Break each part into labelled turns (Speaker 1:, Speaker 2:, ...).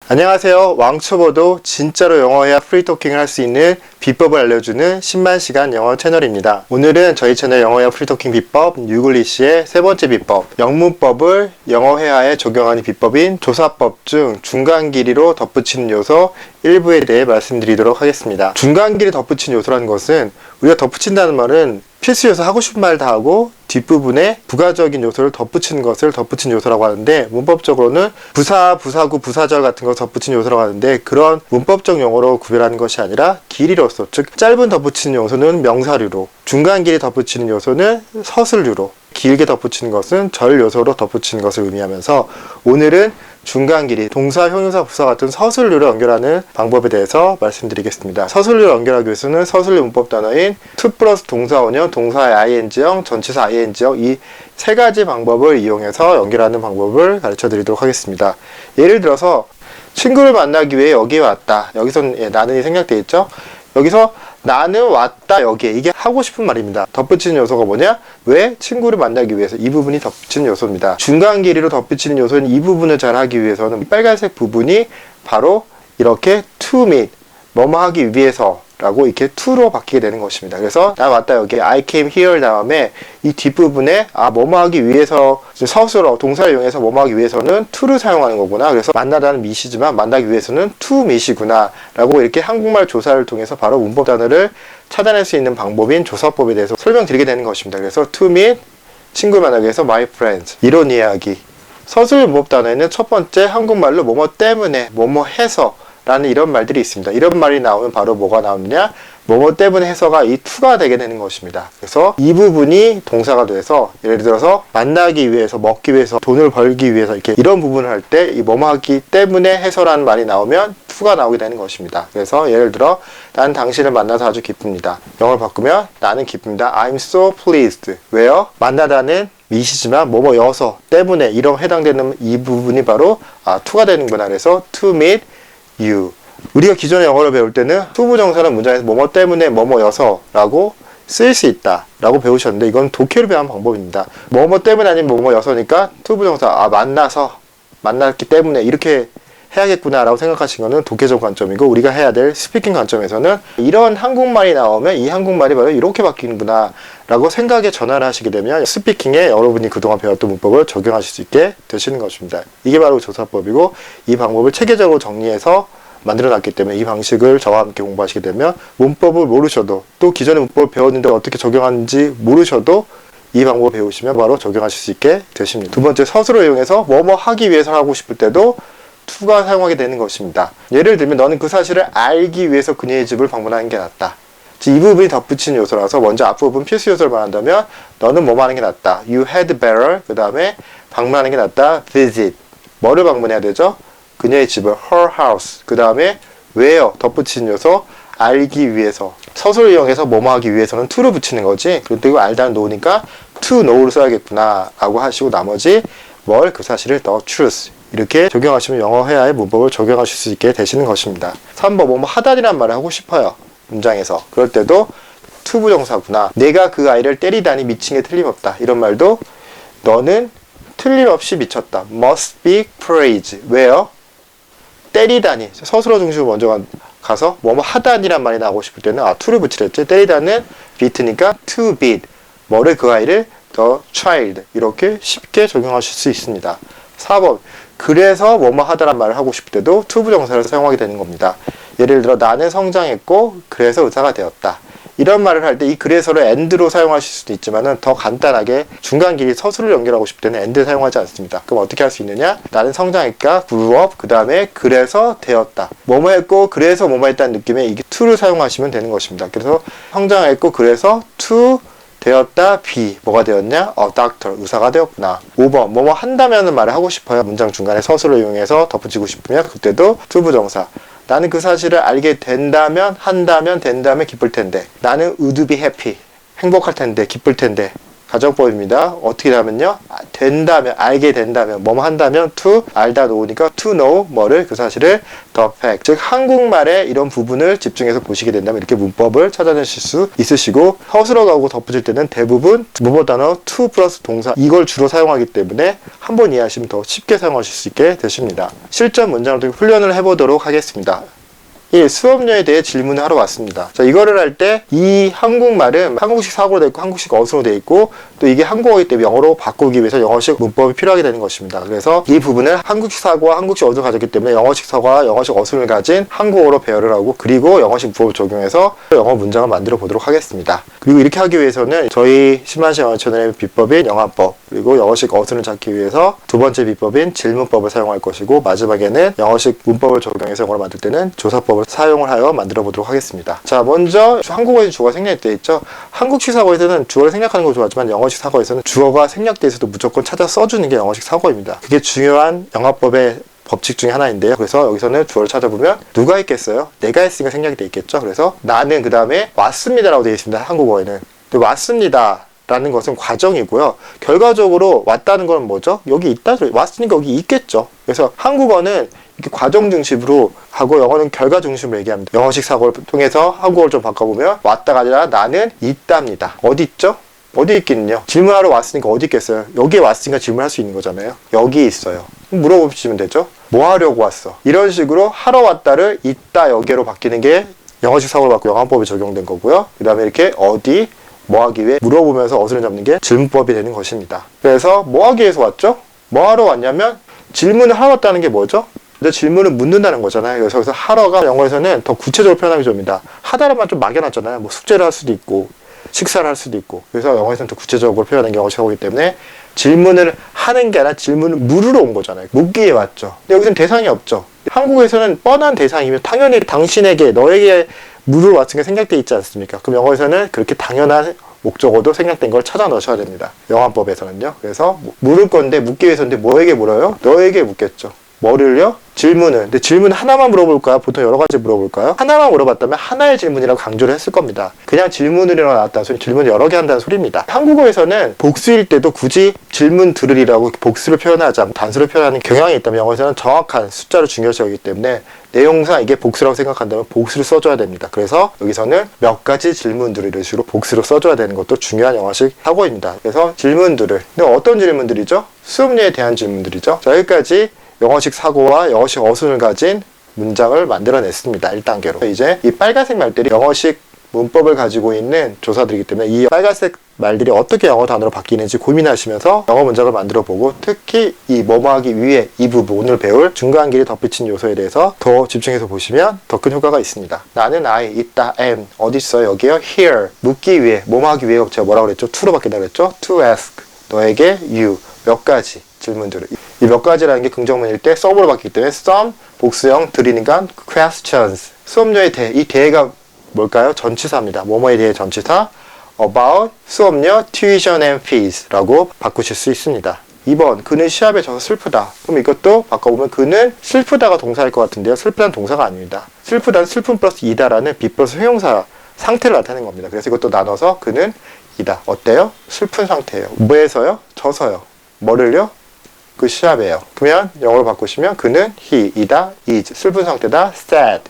Speaker 1: 안녕하세요. 왕초보도 진짜로 영어해야 프리토킹을 할 수 있는 비법을 알려주는 10만 시간 영어 채널입니다. 오늘은 저희 채널 영어해야 프리토킹 비법 뉴글리시의 세 번째 비법, 영문법을 영어회화에 적용하는 비법인 조사법 중 중간 길이로 덧붙이는 요소 일부에 대해 말씀드리도록 하겠습니다. 중간 길이 덧붙이는 요소라는 것은, 우리가 덧붙인다는 말은 필수 요소 하고 싶은 말 다 하고 뒷부분에 부가적인 요소를 덧붙이는 것을 덧붙이는 요소라고 하는데, 문법적으로는 부사, 부사구, 부사절 같은 거 덧붙이는 요소라고 하는데, 그런 문법적 용어로 구별하는 것이 아니라 길이로서, 즉 짧은 덧붙이는 요소는 명사류로, 중간 길이 덧붙이는 요소는 서술류로, 길게 덧붙이는 것은 절 요소로 덧붙이는 것을 의미하면서, 오늘은 중간 길이, 동사, 형용사, 부사 같은 서술류를 연결하는 방법에 대해서 말씀드리겠습니다. 서술류를 연결하기 위해서는 서술류 문법 단어인 to 플러스 동사원형, 동사의 ing형, 전치사 ing형, 이 세 가지 방법을 이용해서 연결하는 방법을 가르쳐 드리도록 하겠습니다. 예를 들어서 친구를 만나기 위해 여기에 왔다. 여기선 나는이 생략되어 있죠. 여기서 나는 왔다, 여기에. 이게 하고 싶은 말입니다. 덧붙이는 요소가 뭐냐? 왜? 친구를 만나기 위해서. 이 부분이 덧붙이는 요소입니다. 중간 길이로 덧붙이는 요소는 이 부분을 잘 하기 위해서는 이 빨간색 부분이 바로 이렇게 to meet, 뭐뭐 하기 위해서 라고 이렇게 to로 바뀌게 되는 것입니다. 그래서 나 왔다, 여기 I came here 다음에 이 뒷부분에 뭐뭐 하기 위해서, 서술어 동사를 이용해서 뭐뭐 하기 위해서는 to를 사용하는 거구나. 그래서 만나다는 meet이지만 만나기 위해서는 to meet이구나 라고 이렇게 한국말 조사를 통해서 바로 문법 단어를 찾아낼 수 있는 방법인 조사법에 대해서 설명드리게 되는 것입니다. 그래서 to meet, 친구를 만나기 위해서 my friends, 이런 이야기. 서술 문법 단어에는 첫 번째 한국말로 뭐뭐 때문에, 뭐뭐 해서 라는 이런 말들이 있습니다. 이런 말이 나오면 바로 뭐가 나오느냐? 뭐뭐 때문에 해서가 이 to가 되게 되는 것입니다. 그래서 이 부분이 동사가 돼서, 예를 들어서 만나기 위해서, 먹기 위해서, 돈을 벌기 위해서, 이렇게 이런 부분을 할 때 이 뭐뭐 하기 때문에 해서라는 말이 나오면 to가 나오게 되는 것입니다. 그래서 예를 들어 나는 당신을 만나서 아주 기쁩니다. 영어를 바꾸면 나는 기쁩니다. I'm so pleased. 왜요? 만나다는 meet이지만 뭐뭐여서, 때문에, 이런 해당되는 이 부분이 바로 to가 되는구나. 그래서 to meet you. 우리가 기존에 영어를 배울 때는 투부정사는 문장에서 뭐뭐 때문에 뭐뭐여서 라고 쓸 수 있다 라고 배우셨는데, 이건 독해로 배운 방법입니다. 뭐뭐 때문에 아니면 뭐뭐여서니까 투부정사, 만나서, 만났기 때문에 이렇게 해야겠구나 라고 생각하신 거는 독해적 관점이고, 우리가 해야 될 스피킹 관점에서는 이런 한국말이 나오면 이 한국말이 바로 이렇게 바뀌는구나 라고 생각의 전환을 하시게 되면 스피킹에 여러분이 그동안 배웠던 문법을 적용하실 수 있게 되시는 것입니다. 이게 바로 조사법이고, 이 방법을 체계적으로 정리해서 만들어 놨기 때문에 이 방식을 저와 함께 공부하시게 되면 문법을 모르셔도, 또 기존의 문법을 배웠는데 어떻게 적용하는지 모르셔도 이 방법을 배우시면 바로 적용하실 수 있게 되십니다. 두 번째, 서술을 이용해서 뭐뭐 하기 위해서 하고 싶을 때도 to가 사용하게 되는 것입니다. 예를 들면 너는 그 사실을 알기 위해서 그녀의 집을 방문하는 게 낫다. 이 부분이 덧붙이는 요소라서 먼저 앞부분 필수 요소를 말한다면 너는 뭐뭐 하는 게 낫다. You had better. 그 다음에 방문하는 게 낫다. Visit. 뭐를 방문해야 되죠? 그녀의 집을. Her house. 그 다음에 where. 덧붙이는 요소. 알기 위해서. 서술을 이용해서 뭐뭐 하기 위해서는 to를 붙이는 거지. 그리고 알다는 know니까 to know를 써야겠구나 라고 하시고, 나머지 뭘, 그 사실을 the truth. 이렇게 적용하시면 영어 회화의 문법을 적용하실 수 있게 되시는 것입니다. 3번, 뭐뭐 하다니란 말을 하고 싶어요. 문장에서. 그럴 때도 to 부정사구나. 내가 그 아이를 때리다니 미친 게 틀림없다. 이런 말도 너는 틀림없이 미쳤다. must be praised. 왜요? 때리다니. 서술어 중심으로 먼저 가서 뭐뭐 하다니란 말이 나오고 싶을 때는 to를 붙이랬지. 때리다는 beat니까 to beat. 뭐를, 그 아이를 the child. 이렇게 쉽게 적용하실 수 있습니다. 4번, 그래서 뭐뭐 하다란 말을 하고 싶을 때도 to 부정사를 사용하게 되는 겁니다. 예를 들어 나는 성장했고 그래서 의사가 되었다. 이런 말을 할 때 이 그래서를 and로 사용하실 수도 있지만은 더 간단하게 중간 길이 서술을 연결하고 싶을 때는 and 사용하지 않습니다. 그럼 어떻게 할 수 있느냐? 나는 성장했다, grew up, 그 다음에 그래서 되었다. 뭐뭐 했고 그래서 뭐뭐 했다는 느낌에 이게 to를 사용하시면 되는 것입니다. 그래서 성장했고 그래서 to 되었다, be. 뭐가 되었냐? doctor. 의사가 되었구나. 5번, 뭐뭐 한다면은 말을 하고 싶어요. 문장 중간에 서술을 이용해서 덧붙이고 싶으면 그때도 to 부정사. 나는 그 사실을 알게 된다면, 한다면, 된다면 기쁠 텐데. 나는 would be happy. 행복할 텐데, 기쁠 텐데. 가정법입니다. 어떻게 하면요, 된다면, 알게 된다면, 뭐뭐 한다면 to, 알다 놓으니까 to know 뭐를, 그 사실을 the fact, 즉 한국말의 이런 부분을 집중해서 보시게 된다면 이렇게 문법을 찾아내실 수 있으시고, 서술어 가고 덧붙일 때는 대부분 뭐뭐 단어 to 플러스 동사 이걸 주로 사용하기 때문에 한번 이해하시면 더 쉽게 사용하실 수 있게 되십니다. 실전 문장으로 훈련을 해보도록 하겠습니다. 1. 수업료에 대해 질문을 하러 왔습니다. 자, 이거를 할 때 이 한국말은 한국식 사고로 되어 있고 한국식 어순으로 되어 있고 또 이게 한국어이기 때문에 영어로 바꾸기 위해서 영어식 문법이 필요하게 되는 것입니다. 그래서 이 부분을 한국식 사고와 한국식 어순을 가졌기 때문에 영어식 사고와 영어식 어순을 가진 한국어로 배열을 하고 그리고 영어식 문법을 적용해서 영어 문장을 만들어 보도록 하겠습니다. 그리고 이렇게 하기 위해서는 저희 10만시 영어 채널의 비법인 영화법 그리고 영어식 어순을 찾기 위해서 두 번째 비법인 질문법을 사용할 것이고 마지막에는 영어식 문법을 적용해서 영어를 만들 때는 조사법을 사용을 하여 만들어 보도록 하겠습니다. 자, 먼저 한국어에서 주어가 생략되어 있죠. 한국식 사고에서는 주어를 생략하는 걸 좋아하지만 영어식 사고에서는 주어가 생략되어 있어도 무조건 찾아 써주는 게 영어식 사고입니다. 그게 중요한 영어법의 법칙 중에 하나인데요. 그래서 여기서는 주어를 찾아보면 누가 있겠어요? 내가 했으니까 생략이 되어 있겠죠. 그래서 나는 그 다음에 왔습니다 라고 되어 있습니다. 한국어에는. 근데 왔습니다 라는 것은 과정이고요. 결과적으로 왔다는 건 뭐죠? 여기 있다. 왔으니까 여기 있겠죠. 그래서 한국어는 이렇게 과정 중심으로 하고 영어는 결과 중심으로 얘기합니다. 영어식 사고를 통해서 한국어를 좀 바꿔보면 왔다가 아니라 나는 있답니다. 어디 있죠? 어디 있겠는요? 질문하러 왔으니까 어디 있겠어요? 여기에 왔으니까 질문할 수 있는 거잖아요. 여기 있어요. 물어보시면 되죠? 뭐 하려고 왔어? 이런 식으로 하러 왔다를 있다 여기로 바뀌는 게 영어식 사고를 받고 영어법이 적용된 거고요. 그 다음에 이렇게 어디 뭐 하기 위해 물어보면서 어순을 잡는 게 질문법이 되는 것입니다. 그래서 뭐 하기 위해서 왔죠? 뭐 하러 왔냐면 질문을 하러 왔다는 게 뭐죠? 근데 질문을 묻는다는 거잖아요. 그래서 여기서 하러가 영어에서는 더 구체적으로 표현하기 좋습니다. 하다라만 좀 막연하잖아요. 뭐 숙제를 할 수도 있고 식사를 할 수도 있고 그래서 영어에서는 더 구체적으로 표현하는 게 영어식 사고이기 때문에 질문을 하는 게 아니라 질문을 물으러 온 거잖아요. 묻기 위해 왔죠. 근데 여기서는 대상이 없죠. 한국에서는 뻔한 대상이면 당연히 당신에게 너에게 물으러 왔으니까 생략되어 있지 않습니까? 그럼 영어에서는 그렇게 당연한 목적어도 생략된 걸 찾아 넣으셔야 됩니다. 영어법에서는요. 그래서 물을 건데 묻기 위해서인데 뭐에게 물어요? 너에게 묻겠죠. 뭐를요? 질문을. 근데 질문 하나만 물어볼까요? 보통 여러 가지 물어볼까요? 하나만 물어봤다면 하나의 질문이라고 강조를 했을 겁니다. 그냥 질문으로 나왔다는 소리, 질문을 여러 개 한다는 소리입니다. 한국어에서는 복수일 때도 굳이 질문 들으리라고 복수를 표현하지 않고 단수를 표현하는 경향이 있다면 영어에서는 정확한 숫자를 중요시 여기기 때문에 내용상 이게 복수라고 생각한다면 복수를 써줘야 됩니다. 그래서 여기서는 몇 가지 질문들을 이런 식으로 복수로 써줘야 되는 것도 중요한 영어식 사고입니다. 그래서 질문들을. 근데 어떤 질문들이죠? 수업료에 대한 질문들이죠. 자, 여기까지 영어식 사고와 영어식 어순을 가진 문장을 만들어냈습니다. 1단계로. 이제 이 빨간색 말들이 영어식 문법을 가지고 있는 조사들이기 때문에 이 빨간색 말들이 어떻게 영어 단어로 바뀌는지 고민하시면서 영어 문장을 만들어 보고 특히 이 뭐뭐 하기 위해 이 부분 오늘 배울 중간 길이 덧붙인 요소에 대해서 더 집중해서 보시면 더 큰 효과가 있습니다. 나는 I, 있다, am, 어디 있어요? 여기요? Here, 묻기 위해, 뭐뭐 하기 위해 제가 뭐라고 그랬죠? to로 바뀐다고 그랬죠? To ask, 너에게 you, 몇 가지 질문들을 이 몇 가지라는 게 긍정문일 때 서브로 바뀌기 때문에 some, 복수형, 들이니까 questions 수업료에 대해 이 대해가 뭘까요? 전치사입니다. 뭐뭐에 대해 전치사 about 수업료 tuition and fees 라고 바꾸실 수 있습니다. 2번 그는 시합에 져서 슬프다. 그럼 이것도 바꿔보면 그는 슬프다가 동사일 것 같은데요. 슬프다는 동사가 아닙니다. 슬프다는 슬픔 플러스 이다라는 be 플러스 형용사 상태를 나타내는 겁니다. 그래서 이것도 나눠서 그는 이다. 어때요? 슬픈 상태예요. 뭐에서요? 져서요. 뭐를요? 그 시합이에요. 그러면 영어로 바꾸시면 그는 he, 이다, is, 슬픈 상태다, sad,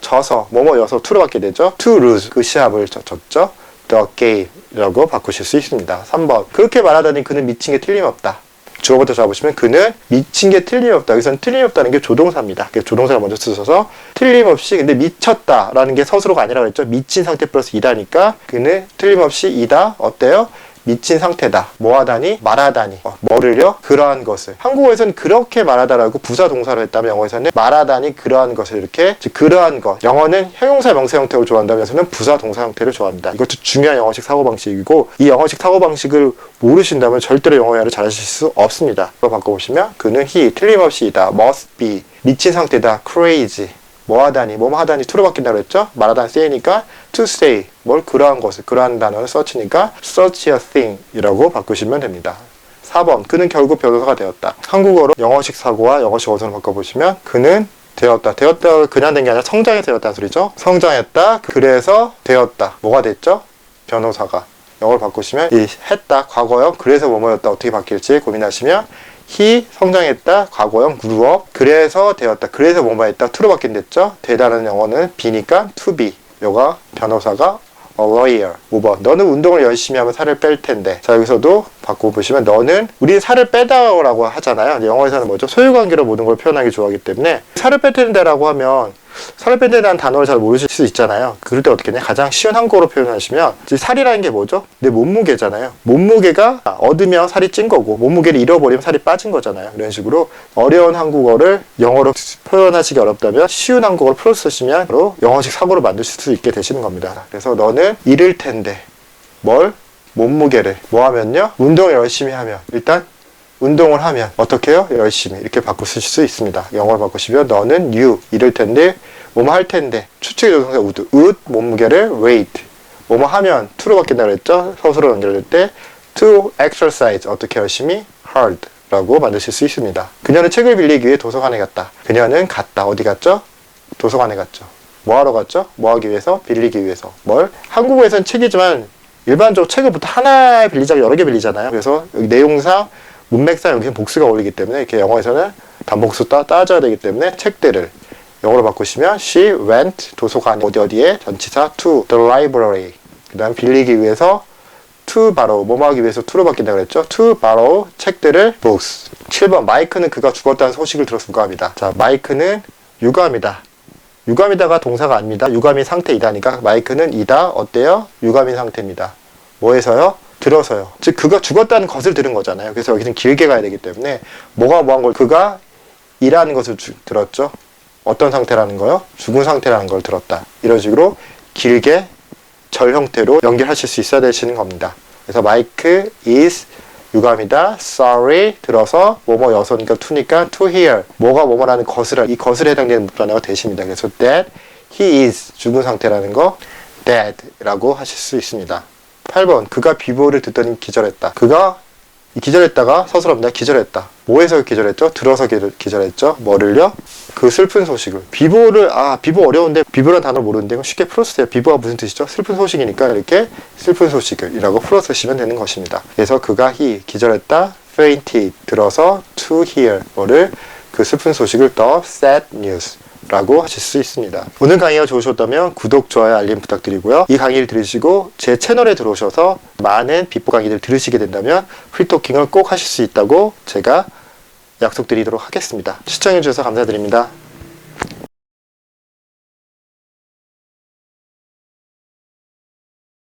Speaker 1: 져서, 뭐뭐여서 to로 바뀌게 되죠. to lose, 그 시합을 졌죠. the game이라고 바꾸실 수 있습니다. 3번, 그렇게 말하다니 그는 미친 게 틀림없다. 주어부터 잡으시면 그는 미친 게 틀림없다. 여기서는 틀림없다는 게 조동사입니다. 조동사를 먼저 쓰셔서 틀림없이 근데 미쳤다라는 게 서술어가 아니라 그랬죠. 미친 상태 플러스 이다니까 그는 틀림없이 이다. 어때요? 미친 상태다. 뭐하다니? 말하다니. 뭐를요? 그러한 것을. 한국어에서는 그렇게 말하다라고 부사 동사로 했다면 영어에서는 말하다니 그러한 것을 이렇게 즉 그러한 것. 영어는 형용사 명사 형태로 좋아한다면서는 부사 동사 형태를 좋아합니다. 이것도 중요한 영어식 사고방식이고 이 영어식 사고방식을 모르신다면 절대로 영어회화를 잘하실 수 없습니다. 이거 바꿔보시면 그는 he, 틀림없이 이다. must be, 미친 상태다. crazy. 뭐하다니, 뭐뭐 하다니 to로 바뀐다고 했죠? 말하다니 say니까 to say, 뭘 그러한 것을, 그러한 단어를 search니까 such a thing 이라고 바꾸시면 됩니다. 4번, 그는 결국 변호사가 되었다. 한국어로 영어식 사고와 영어식 어순을 바꿔보시면 그는 되었다. 되었다가 그냥 된 게 아니라 성장해서 되었다는 소리죠. 성장했다. 그래서 되었다. 뭐가 됐죠? 변호사가. 영어로 바꾸시면 이 했다 과거형 그래서 뭐뭐였다 어떻게 바뀔지 고민하시면 he 성장했다 과거형 grew up 그래서 되었다 그래서 뭐뭐했다 to로 바뀐댔죠. 되다라는 영어는 be니까 to be. 요가 변호사가 a lawyer. 5번 너는 운동을 열심히 하면 살을 뺄 텐데. 자 여기서도 바꿔보시면 너는 우리 살을 빼다라고 하잖아요. 영어에서는 뭐죠? 소유관계로 모든 걸 표현하기 좋아하기 때문에 살을 뺄 텐데라고 하면 살을 뺀다는 단어를 잘 모르실 수 있잖아요. 그럴 때 어떻게 해야 가장 쉬운 한국어로 표현하시면 살이라는 게 뭐죠? 내 몸무게잖아요. 몸무게가 얻으면 살이 찐 거고 몸무게를 잃어버리면 살이 빠진 거잖아요. 이런 식으로 어려운 한국어를 영어로 표현하시기 어렵다면 쉬운 한국어를 풀어 쓰시면 바로 영어식 사고를 만드실 수 있게 되시는 겁니다. 그래서 너는 잃을 텐데 뭘? 몸무게를 뭐 하면요? 운동을 열심히 하면 일단 운동을 하면 어떻게 해요? 열심히 이렇게 바꾸실 수 있습니다. 영어로 바꾸시면 너는 you 이럴 텐데 뭐뭐 할 텐데 추측의 조동사 would 몸무게를 weight 뭐뭐 하면 to로 바뀐다 그랬죠? 서술어 연결될 때 to exercise 어떻게 열심히 hard 라고 만드실 수 있습니다. 그녀는 책을 빌리기 위해 도서관에 갔다. 그녀는 갔다. 어디 갔죠? 도서관에 갔죠. 뭐 하러 갔죠? 뭐 하기 위해서? 빌리기 위해서. 뭘? 한국어에서는 책이지만 일반적으로 책을 보통 하나 빌리자고 여러 개 빌리잖아요. 그래서 여기 내용상 문맥상 여기는 복수가 어울리기 때문에 이렇게 영어에서는 단복수 따져야 되기 때문에 책들을 영어로 바꾸시면 she went 도서관 어디에 전치사 to the library 그 다음 빌리기 위해서 to borrow 뭐뭐 하기 위해서 to로 바뀐다 그랬죠. to borrow 책들을 books. 7번 마이크는 그가 죽었다는 소식을 들어서 유감이다. 자 마이크는 유감이다. 유감이다가 동사가 아닙니다. 유감인 상태이다니까 마이크는 이다 어때요? 유감인 상태입니다. 뭐해서요? 들어서요. 즉 그가 죽었다는 것을 들은 거잖아요. 그래서 여기는 길게 가야 되기 때문에 뭐가 뭐한 걸 그가 이라는 것을 들었죠. 어떤 상태라는 거요? 죽은 상태라는 걸 들었다. 이런 식으로 길게 절 형태로 연결하실 수 있어야 되시는 겁니다. 그래서 마이크 is 유감이다. sorry 들어서 뭐뭐 여서니까 to니까 to hear 뭐가 뭐뭐라는 것을 이 것을 해당되는 단어가 대신입니다. 그래서 that he is 죽은 상태라는 거 dead 라고 하실 수 있습니다. 8번 그가 비보를 듣더니 기절했다. 그가 기절했다가 서술합니다. 기절했다. 뭐에서 기절했죠? 들어서 기절했죠. 뭐를요? 그 슬픈 소식을. 비보를 비보 어려운데 비보라는 단어를 모르는데 쉽게 풀어쓰세요. 비보가 무슨 뜻이죠? 슬픈 소식이니까 이렇게 슬픈 소식을 이라고 풀어쓰시면 되는 것입니다. 그래서 그가 기절했다. fainted 들어서 to hear 뭐를 그 슬픈 소식을 the sad news 라고 하실 수 있습니다. 오늘 강의가 좋으셨다면 구독, 좋아요, 알림 부탁드리고요. 이 강의를 들으시고 제 채널에 들어오셔서 많은 비법 강의를 들으시게 된다면 프리토킹을 꼭 하실 수 있다고 제가 약속드리도록 하겠습니다. 시청해주셔서 감사드립니다.